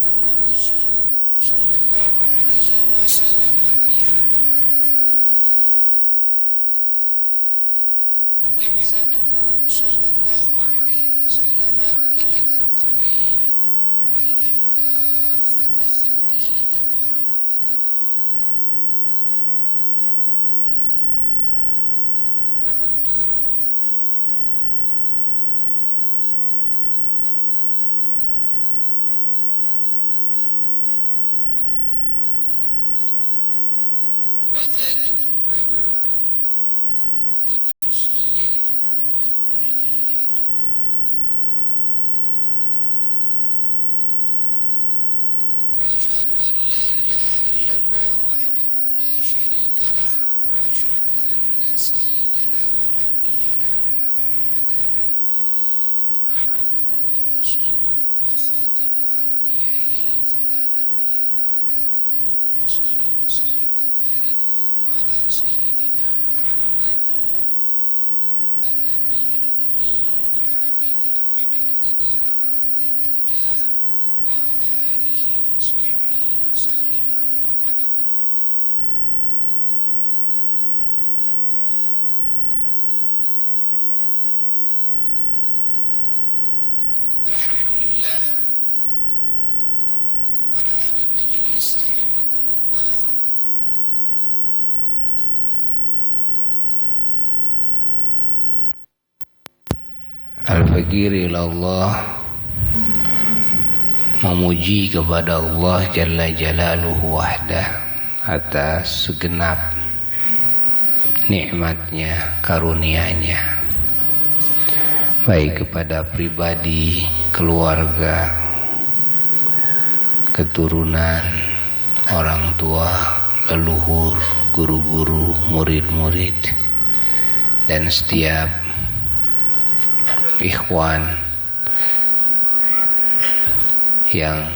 وبروزه صلى الله عليه وسلم في هذا العالم وبعثته صلى الله عليه وسلم إلى الثقلين وإلى كافة خلقه تبارك وتعالى وحضوره وذاته وروحه وجزئيته وكليته وأشهد أن لا إله إلا الله وحده لا شريك له وأشهد أن سيدنا ونبينا محمدا عبده ورسوله وخاتم أنبيائه فلا نبي بعده اللهم صل وسلم وبارك على سيدنا محمد النبي الأمي الحبيب الأمين القدر عظيم الجاه وعلى آله وصحبه وسلم أما بعد Alhamdulillah para ahli majelis rahimakumullah. Al-Fakir ilallah memuji kepada Allah Jalla Jalaluhu wahdah atas segenap nikmatnya, karunia-Nya, baik kepada pribadi, keluarga, keturunan, orang tua, leluhur, guru-guru, murid-murid, dan setiap ikhwan yang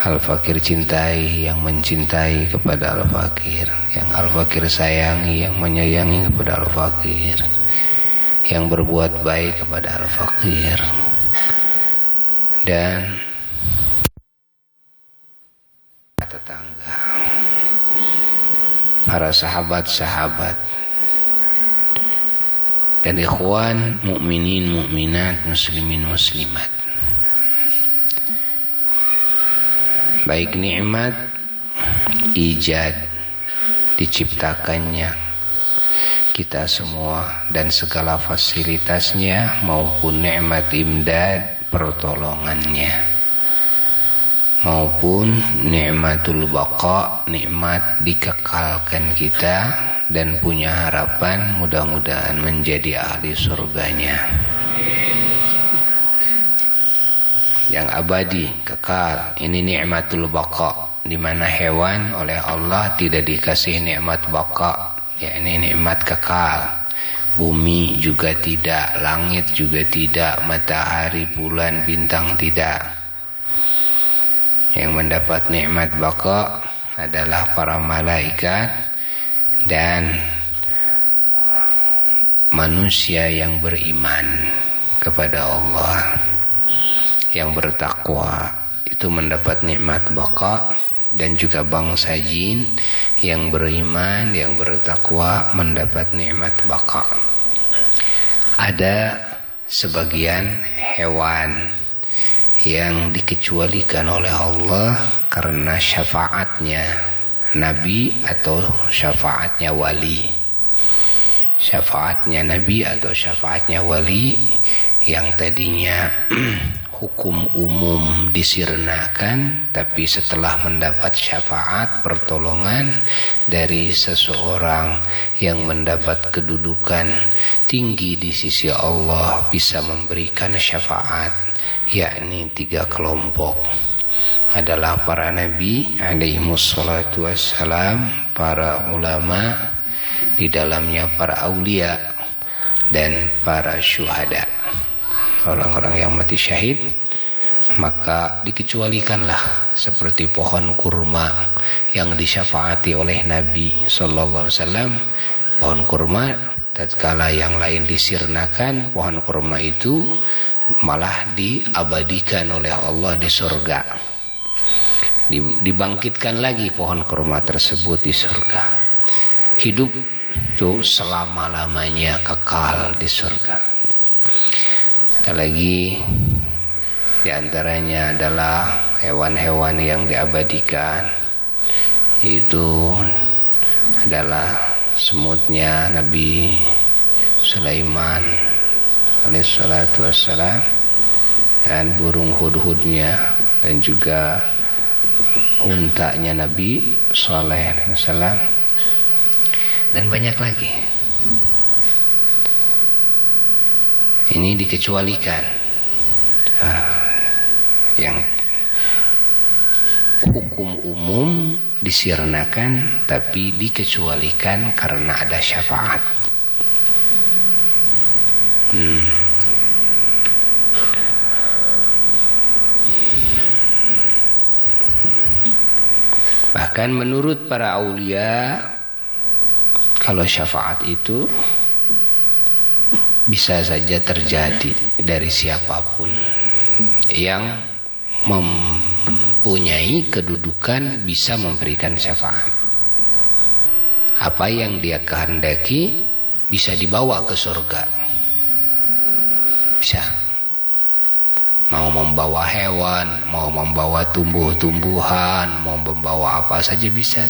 Al-Fakir cintai, yang mencintai kepada Al-Fakir, yang Al-Fakir sayangi, yang menyayangi kepada Al-Fakir, yang berbuat baik kepada Al-Fakir, dan tetangga, para sahabat-sahabat, dan ikhwan mukminin mukminat, muslimin muslimat. Baik nikmat ijad diciptakannya kita semua dan segala fasilitasnya, maupun nikmat imdad pertolongannya, maupun nikmatul baqa, nikmat dikekalkan kita dan punya harapan mudah-mudahan menjadi ahli surganya yang abadi, kekal. Ini nikmatul baqa, di mana hewan oleh Allah tidak dikasih nikmat baqa, yakni nikmat kekal. Bumi juga tidak, langit juga tidak, matahari, bulan, bintang tidak. Yang mendapat nikmat baqa adalah para malaikat dan manusia yang beriman kepada Allah, yang bertakwa, itu mendapat nikmat baqa. Dan juga bangsa jin yang beriman, yang bertakwa mendapat nikmat baqa. Ada sebagian hewan yang dikecualikan oleh Allah karena syafaatnya Nabi atau syafaatnya wali. Syafaatnya Nabi atau syafaatnya wali yang tadinya hukum umum disirnakan, tapi setelah mendapat syafaat pertolongan dari seseorang yang mendapat kedudukan tinggi di sisi Allah, bisa memberikan syafaat, yakni 3 kelompok adalah para nabi alaihimussalatu wassalam, para ulama, di dalamnya para aulia dan para syuhada, orang-orang yang mati syahid. Maka dikecualikanlah seperti pohon kurma yang disyafaati oleh Nabi sallallahu alaihi wasallam. Pohon kurma tatkala yang lain disirnakan, pohon kurma itu malah diabadikan oleh Allah di surga. Dibangkitkan lagi pohon kurma tersebut di surga. Hidup itu selama-lamanya kekal di surga. Ada lagi di antaranya adalah hewan-hewan yang diabadikan. Itu adalah semutnya Nabi Sulaiman alaihissalatu wassalam, dan burung hudhudnya, dan juga untanya Nabi Saleh alaihissalam, dan banyak lagi. Ini dikecualikan yang hukum umum disirnakan, tapi dikecualikan karena ada syafaat. Bahkan menurut para aulia, kalau syafaat itu bisa saja terjadi dari siapapun yang mempunyai kedudukan bisa memberikan syafaat. Apa yang dia kehendaki bisa dibawa ke surga. Bisa. Mau membawa hewan, mau membawa tumbuh-tumbuhan, mau membawa apa saja bisa.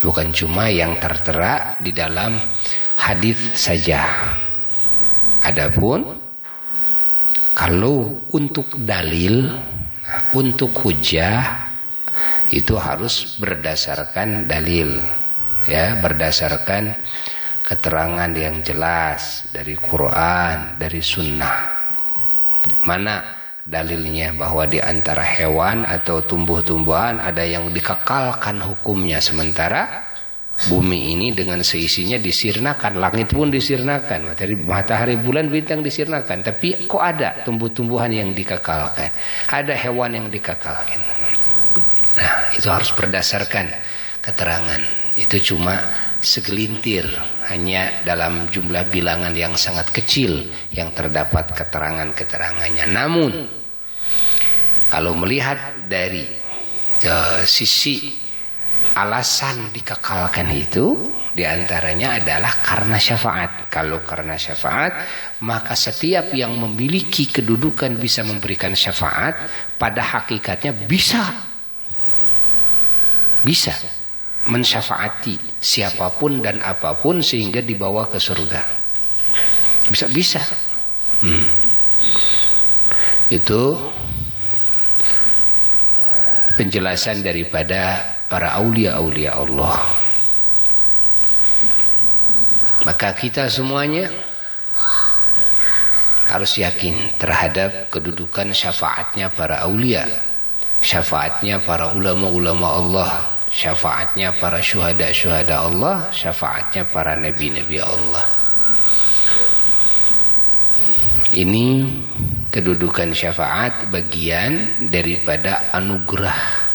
Bukan cuma yang tertera di dalam hadis saja. Adapun kalau untuk dalil, untuk hujah, itu harus berdasarkan dalil, ya, berdasarkan keterangan yang jelas dari Quran, dari Sunnah. Mana dalilnya bahwa di antara hewan atau tumbuh-tumbuhan ada yang dikekalkan hukumnya, sementara bumi ini dengan seisinya disirnakan, langit pun disirnakan, matahari, bulan, bintang disirnakan, tapi kok ada tumbuh-tumbuhan yang dikekalkan, ada hewan yang dikekalkan. Nah, itu harus berdasarkan keterangan. Itu cuma segelintir, hanya dalam jumlah bilangan yang sangat kecil yang terdapat keterangan-keterangannya. Namun kalau melihat dari sisi alasan dikekalkan itu, diantaranya adalah karena syafaat. Kalau karena syafaat, maka setiap yang memiliki kedudukan bisa memberikan syafaat, pada hakikatnya bisa mensyafaati siapapun dan apapun sehingga dibawa ke surga. Bisa. Itu penjelasan daripada para aulia-aulia Allah. Maka kita semuanya harus yakin terhadap kedudukan syafaatnya para aulia, syafaatnya para ulama-ulama Allah, syafaatnya para syuhada-syuhada Allah, syafaatnya para nabi-nabi Allah. Ini kedudukan syafaat bagian daripada anugerah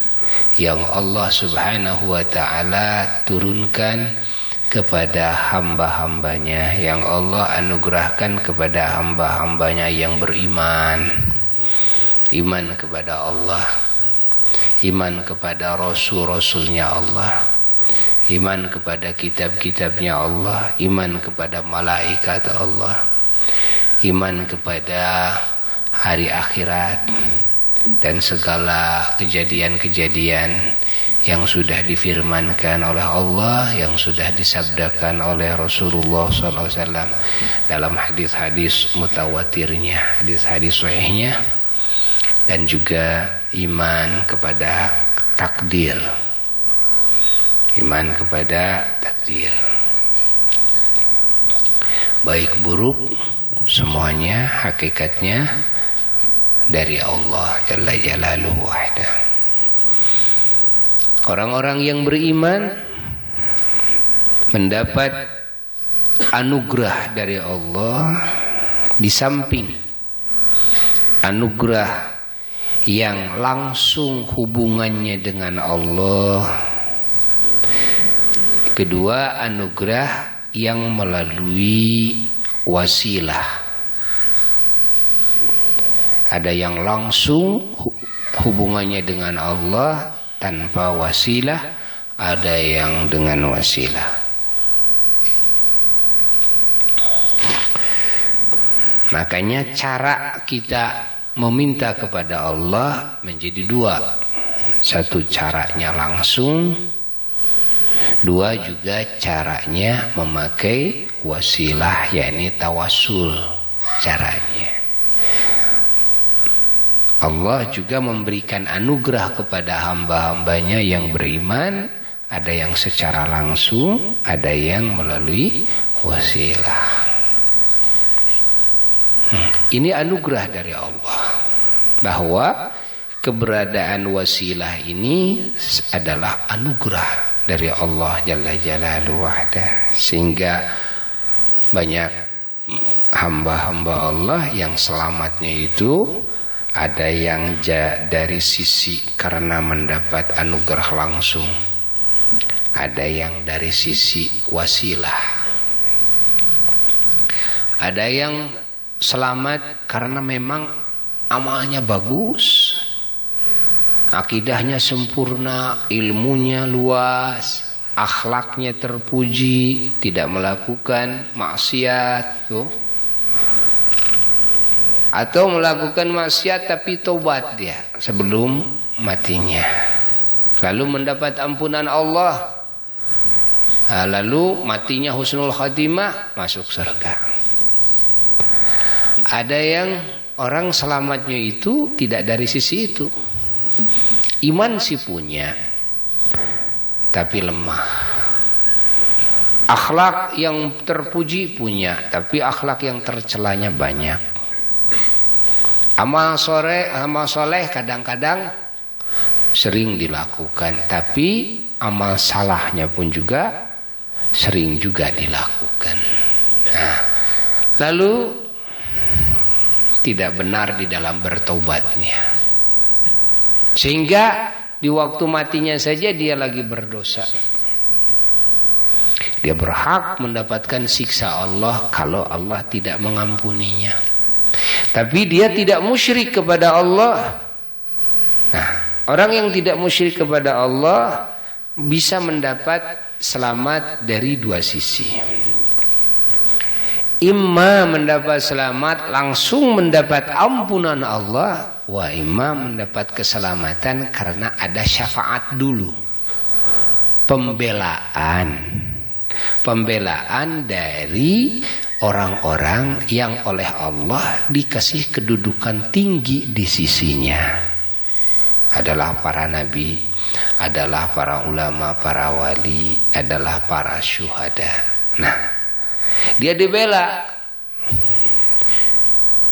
yang Allah Subhanahu wa ta'ala turunkan kepada hamba-hambanya, yang Allah anugerahkan kepada hamba-hambanya yang beriman. Iman kepada Allah, iman kepada Rasul-Rasulnya Allah, iman kepada kitab-kitabnya Allah, iman kepada malaikat Allah, iman kepada hari akhirat, dan segala kejadian-kejadian yang sudah difirmankan oleh Allah, yang sudah disabdakan oleh Rasulullah SAW dalam hadis-hadis mutawatirnya, hadis-hadis sahihnya, dan juga iman kepada takdir, iman kepada takdir, baik buruk semuanya hakikatnya dari Allah Jalla Jalaluhu wahda. Orang-orang yang beriman mendapat anugerah dari Allah, di samping anugerah yang langsung hubungannya dengan Allah, kedua anugerah yang melalui wasilah. Ada yang langsung hubungannya dengan Allah tanpa wasilah, ada yang dengan wasilah. Makanya cara kita meminta kepada Allah menjadi dua. Satu caranya langsung, dua juga caranya memakai wasilah, yakni tawasul caranya. Allah juga memberikan anugerah kepada hamba-hambanya yang beriman, ada yang secara langsung, ada yang melalui wasilah. Ini anugerah dari Allah, bahwa keberadaan wasilah ini adalah anugerah dari Allah Jalla Jalaluhu wahda, sehingga banyak hamba-hamba Allah yang selamatnya itu ada yang dari sisi karena mendapat anugerah langsung, ada yang dari sisi wasilah, ada yang selamat karena memang amalnya bagus, akidahnya sempurna, ilmunya luas, akhlaknya terpuji, tidak melakukan maksiat tuh. Atau melakukan maksiat tapi tobat dia sebelum matinya, lalu mendapat ampunan Allah, lalu matinya husnul khatimah, masuk surga. Ada yang orang selamatnya itu tidak dari sisi itu. Iman sih punya, tapi lemah. Akhlak yang terpuji punya, tapi akhlak yang tercelanya banyak. Amal soleh kadang-kadang sering dilakukan, tapi amal salahnya pun juga sering juga dilakukan. Nah, lalu tidak benar di dalam bertobatnya, sehingga di waktu matinya saja dia lagi berdosa. Dia berhak mendapatkan siksa Allah kalau Allah tidak mengampuninya. Tapi dia tidak musyrik kepada Allah. Nah, orang yang tidak musyrik kepada Allah bisa mendapat selamat dari dua sisi. Imma mendapat selamat langsung mendapat ampunan Allah, wa imma mendapat keselamatan karena ada syafaat dulu. Pembelaan dari orang-orang yang oleh Allah dikasih kedudukan tinggi di sisinya. Adalah para nabi, adalah para ulama, para wali, adalah para syuhada. Nah, dia dibela.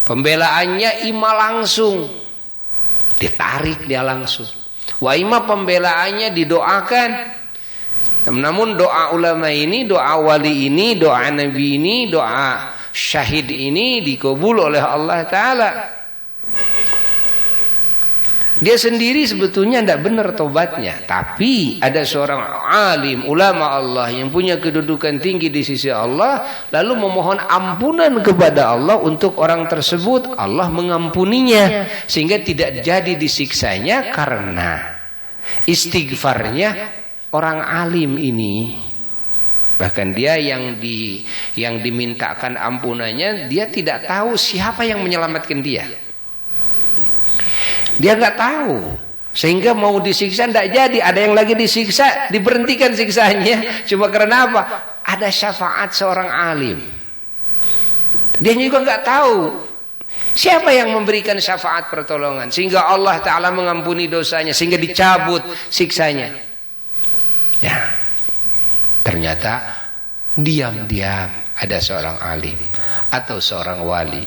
Pembelaannya ima langsung, ditarik dia langsung. Wa ima pembelaannya didoakan. Namun doa ulama ini, doa wali ini, doa nabi ini, doa syahid ini dikabul oleh Allah Ta'ala. Dia sendiri sebetulnya tidak benar tobatnya, tapi ada seorang alim, ulama Allah yang punya kedudukan tinggi di sisi Allah, lalu memohon ampunan kepada Allah untuk orang tersebut, Allah mengampuninya sehingga tidak jadi disiksanya karena istighfarnya orang alim ini. Bahkan dia yang dimintakan ampunannya, dia tidak tahu siapa yang menyelamatkan dia. Dia nggak tahu, sehingga mau disiksa tidak jadi. Ada yang lagi disiksa, diberhentikan siksanya. Cuma karena apa? Ada syafaat seorang alim. Dia juga nggak tahu siapa yang memberikan syafaat pertolongan sehingga Allah Ta'ala mengampuni dosanya, sehingga dicabut siksanya. Ya, ternyata diam-diam ada seorang alim atau seorang wali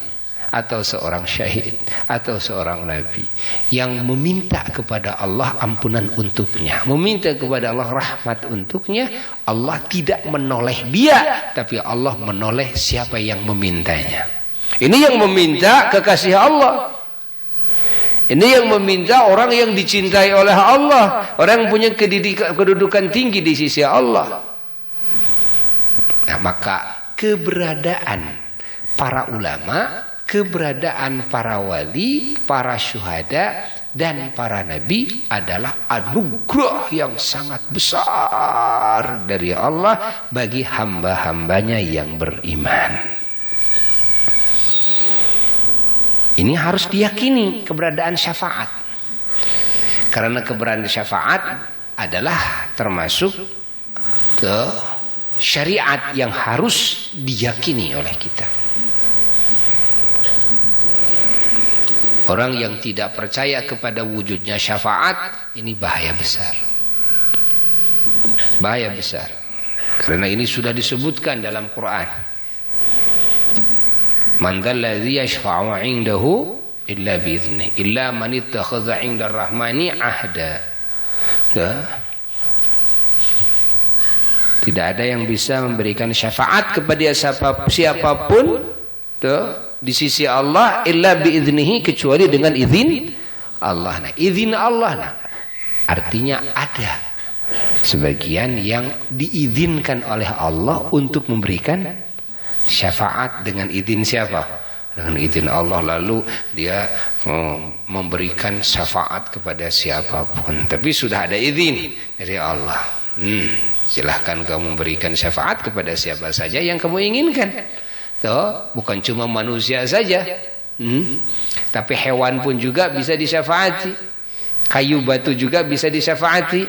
atau seorang syahid atau seorang nabi yang meminta kepada Allah ampunan untuknya, meminta kepada Allah rahmat untuknya. Allah tidak menoleh dia, tapi Allah menoleh siapa yang memintanya. Ini yang meminta kekasih Allah. Ini yang meminta orang yang dicintai oleh Allah, orang yang punya kedudukan tinggi di sisi Allah. Nah, maka keberadaan para ulama, keberadaan para wali, para syuhada, dan para nabi adalah anugerah yang sangat besar dari Allah bagi hamba-hambanya yang beriman. Ini harus diyakini keberadaan syafaat. Karena keberadaan syafaat adalah termasuk ke syariat yang harus diyakini oleh kita. Orang yang tidak percaya kepada wujudnya syafaat, ini bahaya besar. Bahaya besar. Karena ini sudah disebutkan dalam Quran. Man dzalladzi yashfa'u 'indahu illa bi'idzni, illa man ittakhadha 'inda ar-rahmani 'ahda. Tidak ada yang bisa memberikan syafaat kepada siapapun di sisi Allah illa biiznihi, kecuali dengan izin Allah. Nah, izin Allah artinya ada sebagian yang diizinkan oleh Allah untuk memberikan syafaat dengan izin siapa? Dengan izin Allah, lalu dia memberikan syafaat kepada siapapun. Tapi sudah ada izin dari Allah. Silahkan kamu memberikan syafaat kepada siapa saja yang kamu inginkan. Bukan cuma manusia saja, tapi hewan pun juga bisa disyafaati, kayu batu juga bisa disyafaati.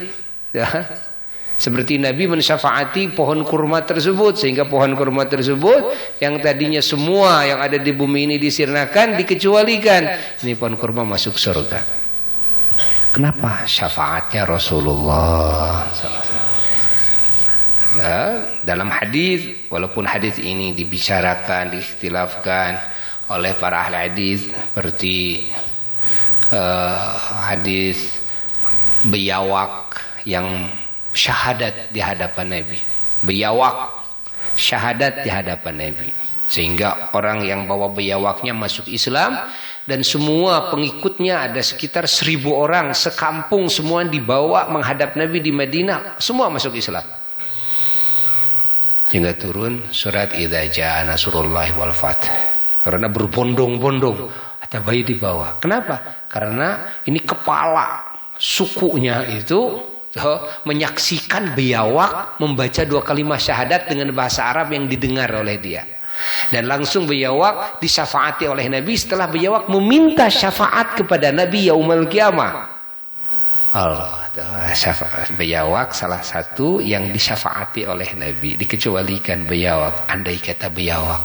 Seperti Nabi mensyafaati pohon kurma tersebut, sehingga pohon kurma tersebut yang tadinya semua yang ada di bumi ini disirnakan, dikecualikan. Ini pohon kurma masuk surga. Kenapa? Syafaatnya Rasulullah SAW. Dalam hadis, walaupun hadis ini dibicarakan, diikhtilafkan oleh para ahli hadis, seperti hadis biawak yang syahadat di hadapan Nabi, biawak syahadat di hadapan Nabi, sehingga orang yang bawa biawaknya masuk Islam, dan semua pengikutnya ada sekitar 1000 orang sekampung, semua dibawa menghadap Nabi di Madinah, semua masuk Islam. Hingga turun surat Idza Jaa Nasrullahi wal Fath. Karena berbondong-bondong ada bayi di bawah. Kenapa? Karena ini kepala sukunya itu menyaksikan biawak membaca 2 kalimat syahadat dengan bahasa Arab yang didengar oleh dia. Dan langsung biawak disyafaati oleh Nabi setelah biawak meminta syafaat kepada Nabi yaumul qiyamah. Allah, syafaat biawak salah satu yang disyafaati oleh Nabi, dikecualikan biawak. Andai kata biawak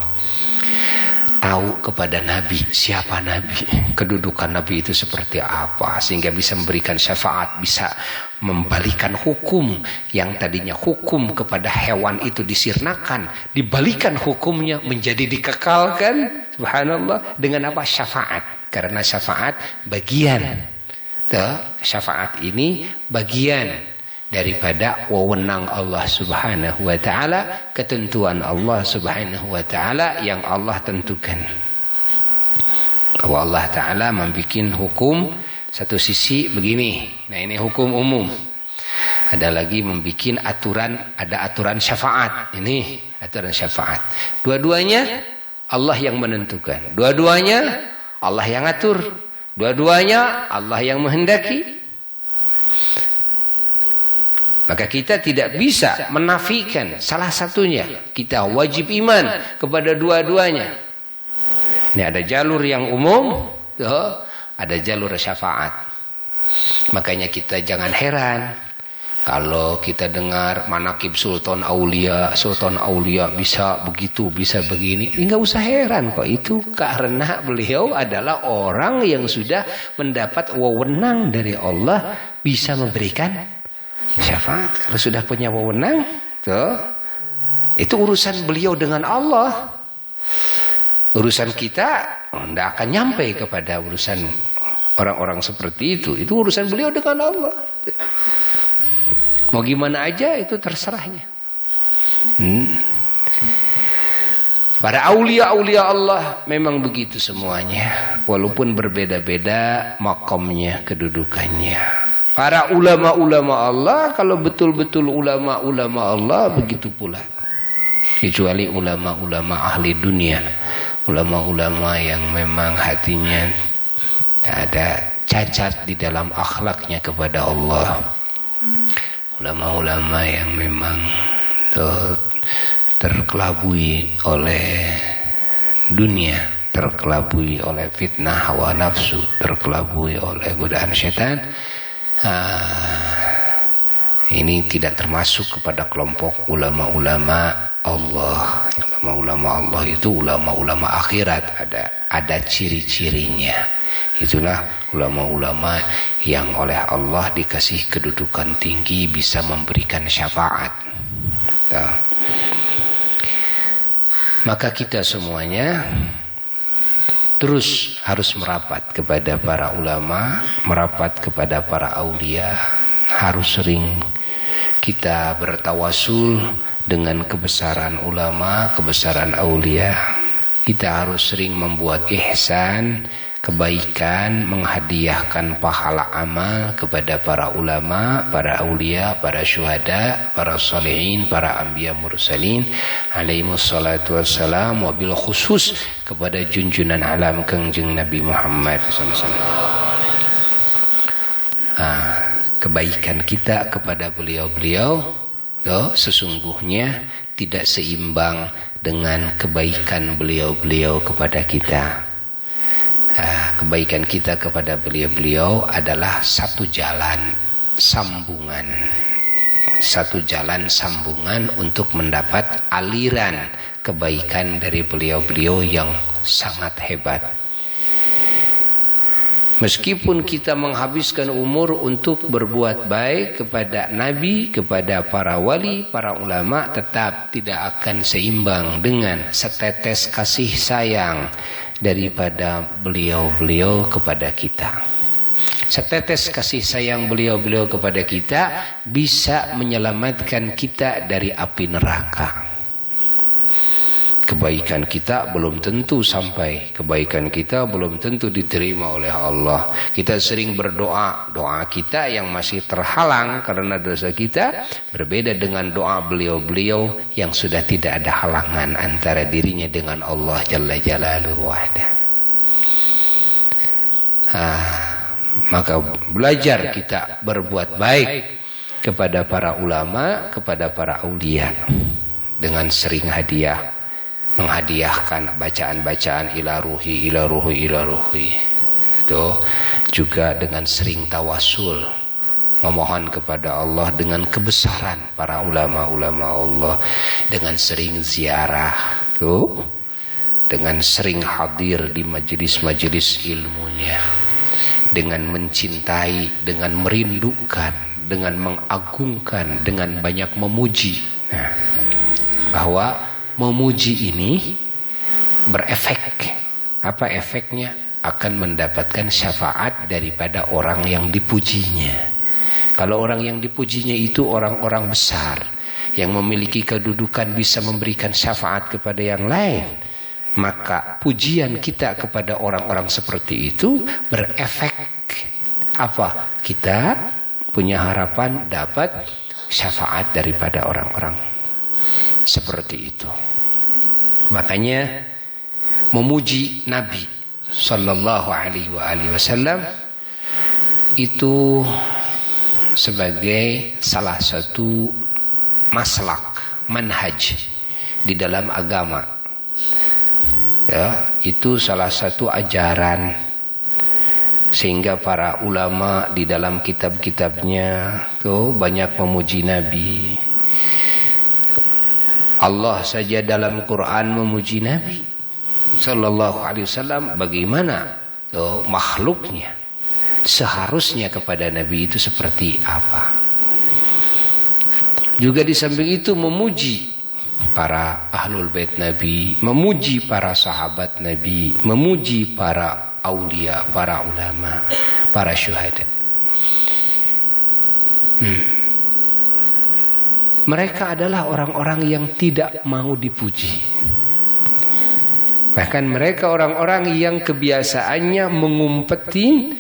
tahu kepada Nabi siapa Nabi, kedudukan Nabi itu seperti apa, sehingga bisa memberikan syafaat, bisa membalikan hukum yang tadinya hukum kepada hewan itu disirnakan, dibalikan hukumnya menjadi dikekalkan. Subhanallah. Dengan apa? Syafaat. Karena syafaat bagian, syafaat ini bagian daripada wewenang Allah Subhanahu wa taala, ketentuan Allah Subhanahu wa taala yang Allah tentukan. Bahwa Allah taala membuat hukum satu sisi begini. Nah, ini hukum umum. Ada lagi membuat aturan, ada aturan syafaat. Ini aturan syafaat. Dua-duanya Allah yang menentukan. Dua-duanya Allah yang atur. Dua-duanya Allah yang menghendaki. Maka kita tidak bisa menafikan salah satunya. Kita wajib iman kepada dua-duanya. Ini ada jalur yang umum, ada jalur syafaat. Makanya kita jangan heran kalau kita dengar manaqib Sultan Aulia bisa begitu, bisa begini. Enggak usah heran kok, itu karena beliau adalah orang yang sudah mendapat wewenang dari Allah bisa memberikan syafaat. Kalau sudah punya wewenang, itu urusan beliau dengan Allah. Urusan kita tidak akan nyampe kepada urusan orang-orang seperti itu. Itu urusan beliau dengan Allah. Mau gimana aja itu terserahnya. Para aulia-aulia Allah memang begitu semuanya, walaupun berbeda-beda makomnya, kedudukannya. Para ulama-ulama Allah, kalau betul-betul ulama-ulama Allah begitu pula. kecuali ulama-ulama ahli dunia, ulama-ulama yang memang hatinya ada cacat di dalam akhlaknya kepada Allah, ulama-ulama yang memang terkelabui oleh dunia, terkelabui oleh fitnah hawa nafsu, terkelabui oleh godaan setan. Ini tidak termasuk kepada kelompok ulama-ulama Allah. Ulama-ulama Allah itu ulama-ulama akhirat, ada ciri-cirinya. Itulah ulama-ulama yang oleh Allah dikasih kedudukan tinggi, bisa memberikan syafaat. Maka kita semuanya terus harus merapat kepada para ulama, merapat kepada para aulia. Harus sering kita bertawasul dengan kebesaran ulama, kebesaran aulia. Kita harus sering membuat ihsan, kebaikan, menghadiahkan pahala amal kepada para ulama, para aulia, para syuhada, para salihin, para anbiya mursalin alaihimus salatu wassalam, wabil khusus kepada junjunan alam Kangjeng Nabi Muhammad SAW. Kebaikan kita kepada beliau-beliau sesungguhnya tidak seimbang dengan kebaikan beliau-beliau kepada kita. Kebaikan kita kepada beliau-beliau adalah satu jalan sambungan, satu jalan sambungan untuk mendapat aliran kebaikan dari beliau-beliau yang sangat hebat. Meskipun kita menghabiskan umur untuk berbuat baik kepada Nabi, kepada para wali, para ulama, tetap tidak akan seimbang dengan setetes kasih sayang daripada beliau-beliau kepada kita. Setetes kasih sayang beliau-beliau kepada kita bisa menyelamatkan kita dari api neraka. Kebaikan kita belum tentu sampai, kebaikan kita belum tentu diterima oleh Allah. Kita sering berdoa, doa kita yang masih terhalang karena dosa kita berbeda dengan doa beliau-beliau yang sudah tidak ada halangan antara dirinya dengan Allah Jalla Jalaluhu wahda. Maka belajar kita berbuat baik kepada para ulama, kepada para aulia dengan sering hadiah, menghadiahkan bacaan-bacaan ila ruhi itu juga dengan sering tawasul, memohon kepada Allah dengan kebesaran para ulama-ulama Allah, dengan sering ziarah tuh, dengan sering hadir di majelis-majelis ilmunya, dengan mencintai, dengan merindukan, dengan mengagungkan, dengan banyak memuji. Bahwa memuji ini berefek. Apa efeknya? Akan mendapatkan syafaat daripada orang yang dipujinya. Kalau orang yang dipujinya itu orang-orang besar yang memiliki kedudukan bisa memberikan syafaat kepada yang lain, maka pujian kita kepada orang-orang seperti itu berefek apa? Kita punya harapan dapat syafaat daripada orang-orang seperti itu. Makanya memuji Nabi sallallahu alaihi wasallam itu sebagai salah satu maslak, manhaj di dalam agama. Ya, itu salah satu ajaran sehingga para ulama di dalam kitab-kitabnya tuh banyak memuji Nabi. Allah saja dalam Quran memuji Nabi sallallahu alaihi wasallam. Bagaimana makhluknya seharusnya kepada Nabi itu seperti apa? Juga di samping itu memuji para ahlul bait Nabi, memuji para sahabat Nabi, memuji para aulia, para ulama, para syuhada. Mereka adalah orang-orang yang tidak mau dipuji. Bahkan mereka orang-orang yang kebiasaannya mengumpetin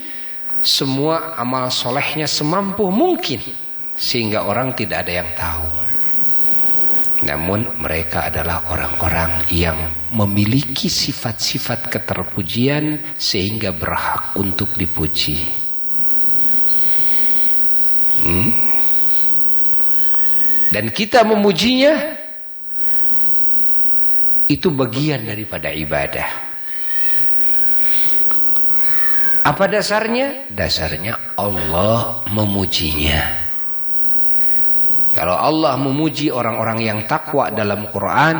semua amal solehnya semampu mungkin, sehingga orang tidak ada yang tahu. Namun mereka adalah orang-orang yang memiliki sifat-sifat keterpujian sehingga berhak untuk dipuji. Dan kita memujinya itu bagian daripada ibadah. Apa dasarnya? Dasarnya Allah memujinya. Kalau Allah memuji orang-orang yang takwa dalam Quran,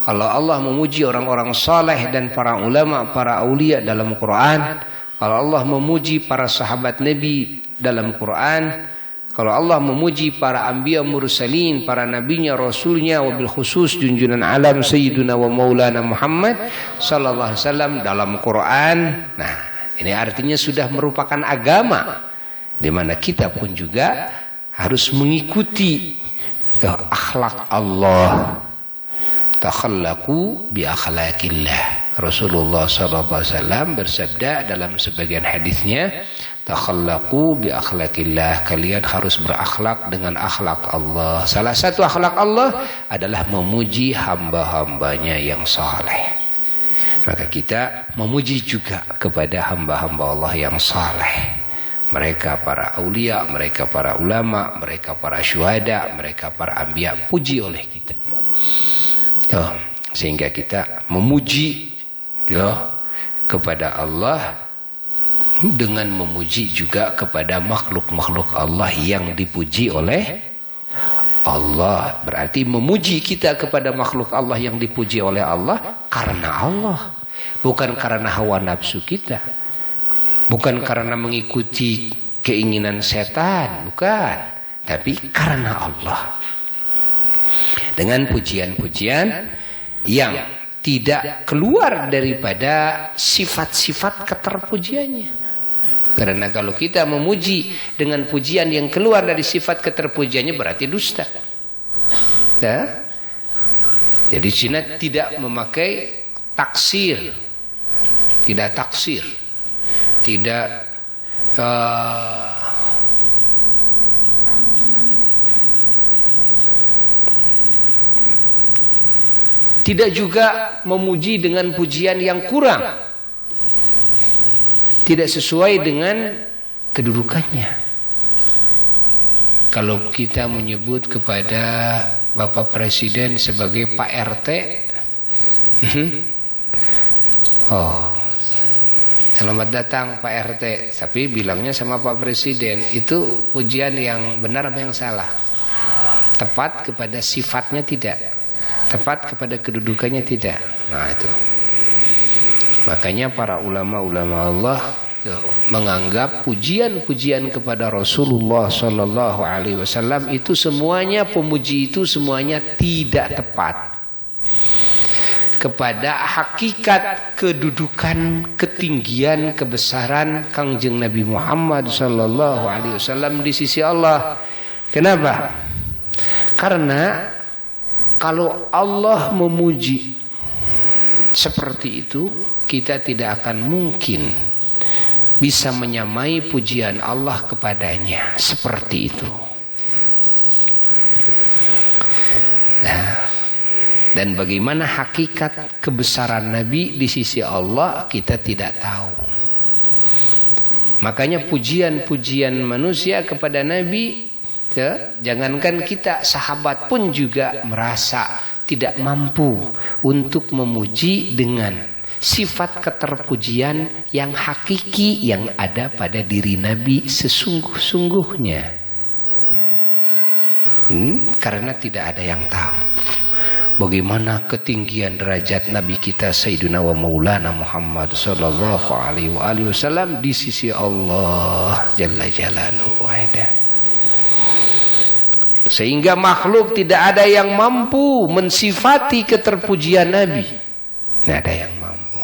kalau Allah memuji orang-orang saleh dan para ulama, para aulia dalam Quran, kalau Allah memuji para sahabat Nabi dalam Quran, kalau Allah memuji para anbiya mursalin, para nabinya, rasulnya, wabil khusus junjunan alam sayyiduna wa maulana Muhammad sallallahu alaihi wasallam dalam Quran. Nah, ini artinya sudah merupakan agama di mana kita pun juga harus mengikuti akhlak Allah. Takhallaqu bi akhlaqillah. Rasulullah sallallahu alaihi wasallam bersabda dalam sebagian hadisnya, takhallaqu bi akhlaqillah. Kalian harus berakhlak dengan akhlak Allah. Salah satu akhlak Allah adalah memuji hamba-hambanya yang saleh. Maka kita memuji juga kepada hamba-hamba Allah yang saleh. Mereka para aulia, mereka para ulama, mereka para syuhada, mereka para anbiya, puji oleh kita. Sehingga kita memuji kepada Allah dengan memuji juga kepada makhluk-makhluk Allah yang dipuji oleh Allah. Berarti memuji kita kepada makhluk Allah yang dipuji oleh Allah karena Allah, bukan karena hawa nafsu kita. Bukan karena mengikuti keinginan setan, bukan, tapi karena Allah. Dengan pujian-pujian yang tidak keluar daripada sifat-sifat keterpujiannya. Karena kalau kita memuji dengan pujian yang keluar dari sifat keterpujiannya berarti dusta. Nah, jadi Cina tidak memakai taksir, tidak taksir. Tidak tidak juga memuji dengan pujian yang kurang, tidak sesuai dengan kedudukannya. Kalau kita menyebut kepada Bapak Presiden sebagai Pak RT, selamat datang Pak RT, tapi bilangnya sama Pak Presiden, itu pujian yang benar apa yang salah? Tepat kepada sifatnya tidak, tepat kepada kedudukannya tidak. Nah itu. Makanya para ulama-ulama Allah menganggap pujian-pujian kepada Rasulullah Sallallahu Alaihi Wasallam itu semuanya, pemuji itu semuanya tidak tepat kepada hakikat kedudukan, ketinggian, kebesaran Kangjeng Nabi Muhammad sallallahu alaihi wasallam di sisi Allah. Kenapa? Karena kalau Allah memuji seperti itu, kita tidak akan mungkin bisa menyamai pujian Allah kepadanya seperti itu. Nah, dan bagaimana hakikat kebesaran Nabi di sisi Allah kita tidak tahu. Makanya pujian-pujian manusia kepada Nabi, jangankan kita, sahabat pun juga merasa tidak mampu untuk memuji dengan sifat keterpujian yang hakiki yang ada pada diri Nabi sesungguh-sungguhnya. Karena tidak ada yang tahu bagaimana ketinggian derajat Nabi kita Sayyidina wa Maulana Muhammad sallallahu alaihi wasallam di sisi Allah Jalla Jalaluhu. Sehingga makhluk tidak ada yang mampu mensifati keterpujian Nabi. Tidak ada yang mampu.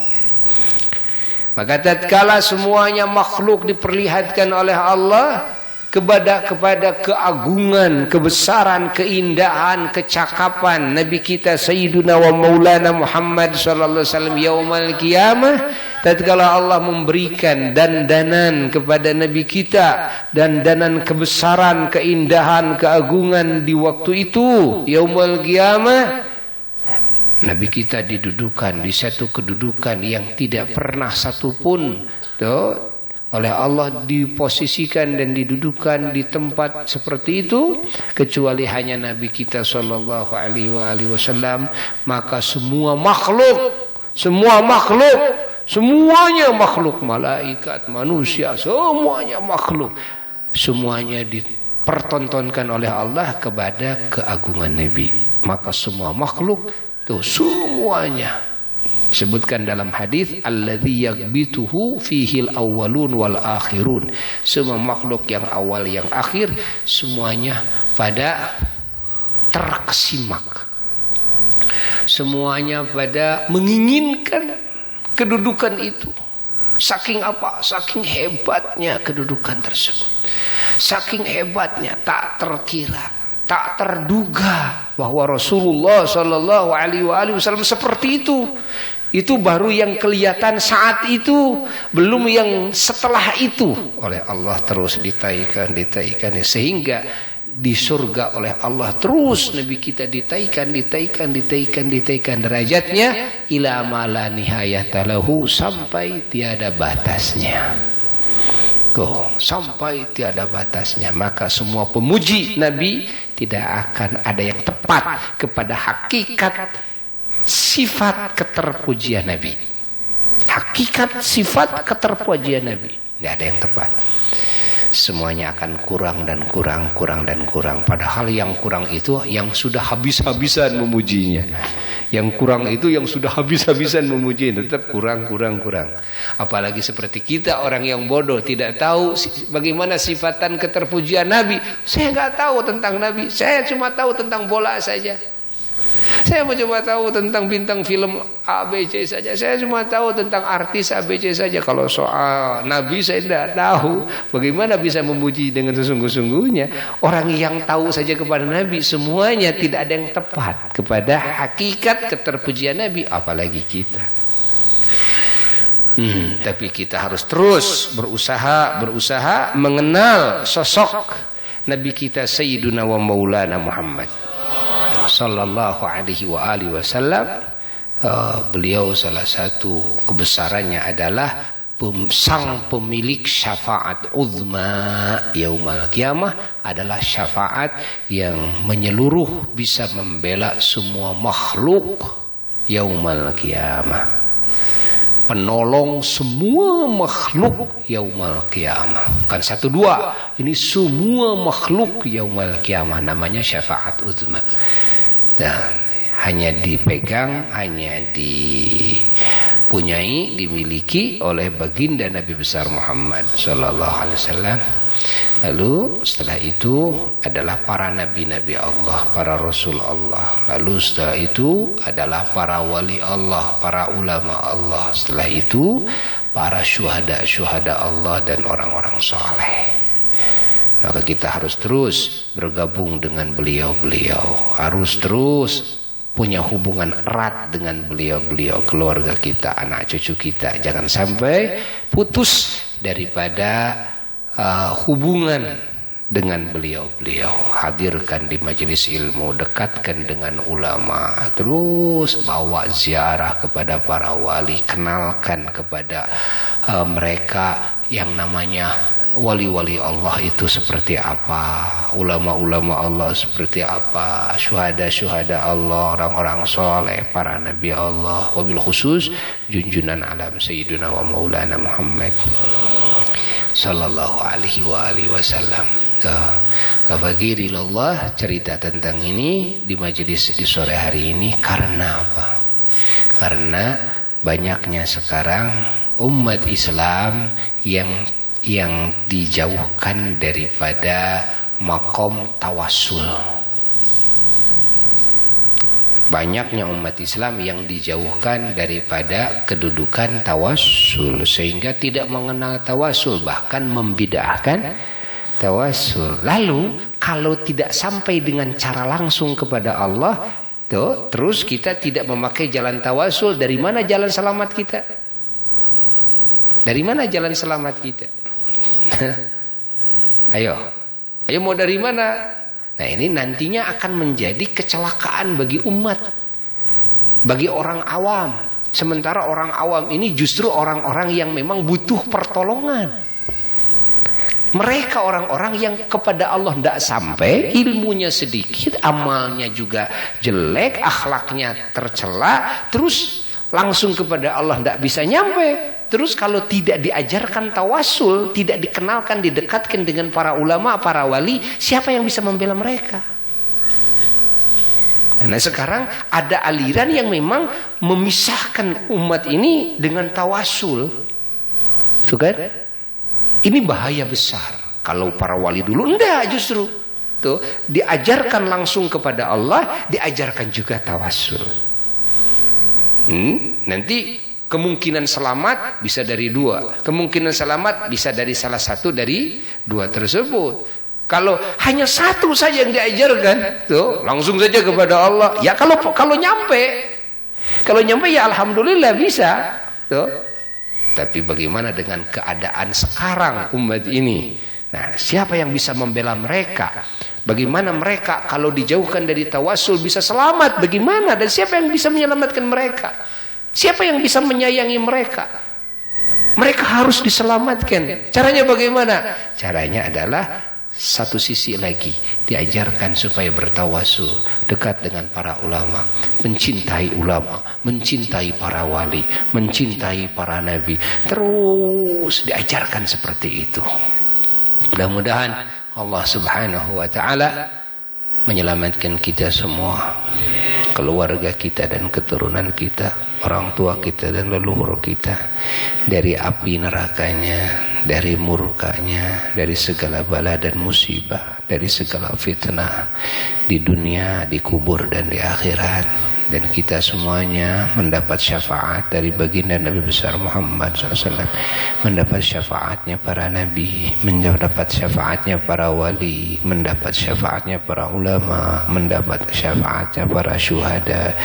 Maka tatkala semuanya makhluk diperlihatkan oleh Allah, kepada keagungan, kebesaran, keindahan, kecakapan Nabi kita Sayyiduna wa Maulana Muhammad sallallahu alaihi wasallam yaumul qiyamah, tatkala Allah memberikan dandanan kepada Nabi kita, dandanan kebesaran, keindahan, keagungan di waktu itu yaumul qiyamah, Nabi kita didudukan di satu kedudukan yang tidak pernah satupun oleh Allah diposisikan dan didudukan di tempat seperti itu kecuali hanya Nabi kita sallallahu alaihi wasallam. Maka semua makhluk, semuanya makhluk, malaikat, manusia, semuanya makhluk, semuanya dipertontonkan oleh Allah kepada keagungan Nabi. Maka semua makhluk tuh semuanya sebutkan dalam hadis alladzi yaghbituhu fihil awwalun wal akhirun. Semua makhluk yang awal yang akhir semuanya pada terkesimak. Semuanya pada menginginkan kedudukan itu. Saking apa? Saking hebatnya kedudukan tersebut. Saking hebatnya tak terkira, tak terduga bahwa Rasulullah Shallallahu Alaihi Wasallam seperti itu. Itu baru yang kelihatan saat itu, belum yang setelah itu. Oleh Allah terus ditaikan sehingga di surga oleh Allah terus Nabi kita ditaikan derajatnya ila ma la nihayata lahu, sampai tiada batasnya. Sampai tiada batasnya. Maka semua pemuji Nabi tidak akan ada yang tepat kepada hakikat sifat keterpujian Nabi. Hakikat sifat keterpujian Nabi tidak ada yang tepat. Semuanya akan kurang dan kurang. Padahal yang kurang itu yang sudah habis-habisan memujinya. Yang kurang itu yang sudah habis-habisan memujinya. Tetap kurang. Apalagi seperti kita orang yang bodoh, tidak tahu bagaimana sifatan keterpujian Nabi. Saya nggak tahu tentang Nabi. Saya cuma tahu tentang bola saja. Saya cuma tahu tentang bintang film ABC saja. Saya cuma tahu tentang artis ABC saja. Kalau soal Nabi saya tidak tahu. Bagaimana bisa memuji dengan sesungguh-sungguhnya? Orang yang tahu saja kepada Nabi semuanya tidak ada yang tepat kepada hakikat keterpujian Nabi. Apalagi kita. Tapi kita harus terus berusaha mengenal sosok Nabi kita Sayyiduna wa Maulana Muhammad sallallahu alaihi wasallam. Beliau salah satu kebesarannya adalah sang pemilik syafaat uzma yaumal qiyamah, adalah syafaat yang menyeluruh bisa membela semua makhluk yaumal qiyamah, penolong semua makhluk yaumal qiyamah. Bukan satu dua, ini semua makhluk yaumal qiyamah, namanya syafaat uzma. Dan hanya dipegang, hanya dipunyai, dimiliki oleh baginda Nabi besar Muhammad sallallahu alaihi wasallam. Lalu setelah itu adalah para nabi-nabi Allah, para rasul Allah. Lalu setelah itu adalah para wali Allah, para ulama Allah. Setelah itu para syuhada Allah dan orang-orang saleh. Maka kita harus terus bergabung dengan beliau-beliau, harus terus punya hubungan erat dengan beliau-beliau, keluarga kita, anak cucu kita. Jangan sampai putus daripada hubungan dengan beliau-beliau. Hadirkan di majelis ilmu, dekatkan dengan ulama, terus bawa ziarah kepada para wali, kenalkan kepada mereka yang namanya wali-wali Allah itu seperti apa, ulama-ulama Allah seperti apa, syuhada Allah, orang-orang soleh, para nabi Allah, wabil khusus junjunan alam Sayyidina wa Maulana Muhammad sallallahu alaihi wasallam. Fakirillah, cerita tentang ini di majelis di sore hari ini karena apa? Karena banyaknya sekarang umat Islam yang dijauhkan daripada makom tawassul. banyaknya umat Islam yang dijauhkan daripada kedudukan tawasul sehingga tidak mengenal tawasul, bahkan membid'ahkan tawasul. Lalu kalau tidak sampai dengan cara langsung kepada Allah, tuh, terus kita tidak memakai jalan tawasul, dari mana jalan selamat kita? Dari mana jalan selamat kita? Ayo mau dari mana? Nah, ini nantinya akan menjadi kecelakaan bagi umat, bagi orang awam. Sementara orang awam ini justru orang-orang yang memang butuh pertolongan. Mereka orang-orang yang kepada Allah tidak sampai, ilmunya sedikit, amalnya juga jelek, akhlaknya tercela, terus langsung kepada Allah tidak bisa nyampe. Terus kalau tidak diajarkan tawasul, tidak dikenalkan, didekatkan dengan para ulama, para wali, siapa yang bisa membela mereka? Nah, sekarang ada aliran yang memang memisahkan umat ini dengan tawasul. Kan? Ini bahaya besar. Kalau para wali dulu enggak, justru tuh diajarkan langsung kepada Allah, diajarkan juga tawasul. Nanti kemungkinan selamat bisa dari dua. Kemungkinan selamat bisa dari salah satu dari dua tersebut. Kalau hanya satu saja yang diajarkan, tuh langsung saja kepada Allah. Ya kalau nyampe ya alhamdulillah bisa. Tuh. Tapi bagaimana dengan keadaan sekarang umat ini? Nah, siapa yang bisa membela mereka? Bagaimana mereka kalau dijauhkan dari tawasul bisa selamat? Bagaimana? Dan siapa yang bisa menyelamatkan mereka? Siapa yang bisa menyayangi mereka? Mereka harus diselamatkan. Caranya bagaimana? Caranya adalah satu sisi lagi, diajarkan supaya bertawasul, dekat dengan para ulama, mencintai para wali, mencintai para nabi. Terus diajarkan seperti itu. Mudah-mudahan Allah Subhanahu wa taala menyelamatkan kita semua, keluarga kita dan keturunan kita, orang tua kita dan leluhur kita dari api nerakanya, dari murkanya, dari segala bala dan musibah, dari segala fitnah di dunia, di kubur dan di akhirat. Dan kita semuanya mendapat syafaat dari baginda Nabi besar Muhammad SAW, mendapat syafaatnya para nabi, mendapat syafaatnya para wali, mendapat syafaatnya para ulama, mendapat syafaatnya para syuhada,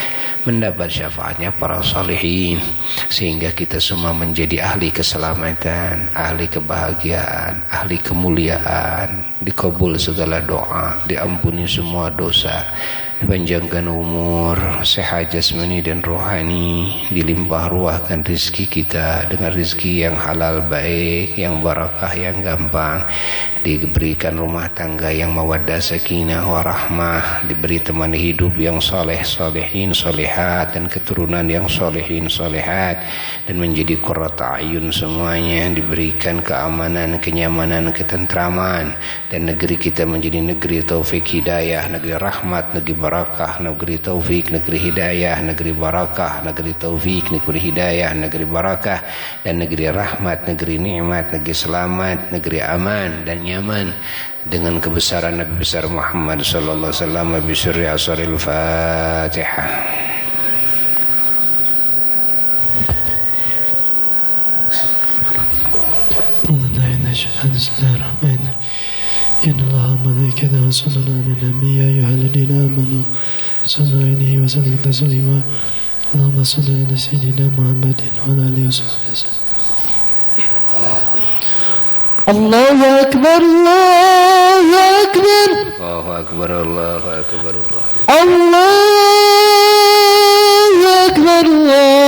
mendapat syafaatnya para salihin, sehingga kita semua menjadi ahli keselamatan, ahli kebahagiaan, ahli kemuliaan, dikabul segala doa, diampuni semua dosa, dipanjangkan umur, sehat jasmani dan rohani, dilimpah ruahkan rezeki kita dengan rezeki yang halal baik, yang barakah, yang gampang, diberikan rumah tangga yang mawaddah sakinah warahmah, diberi teman hidup yang soleh solehin solehat dan keturunan yang solehin solehat, dan menjadi qurrata ayun semuanya, diberikan keamanan, kenyamanan, ketentraman, dan negeri kita menjadi negeri taufik hidayah, negeri rahmat, negeri barakah, negeri taufik, negeri hidayah, negeri barakah, negeri taufik, negeri hidayah, negeri barakah, dan negeri rahmat, negeri nikmat, negeri selamat, negeri aman dan nyaman, dengan kebesaran Nabi besar Muhammad sallallahu alaihi wasallam. Bisyurri asril Fatihah. إن الله وملائكته يصلون على النبي يا أيها الذين آمنوا صلوا عليه وسلموا تسليما اللهم صل على سيدنا محمد وعلى آله وصحبه وسلم. الله أكبر الله أكبر الله أكبر الله أكبر الله أكبر الله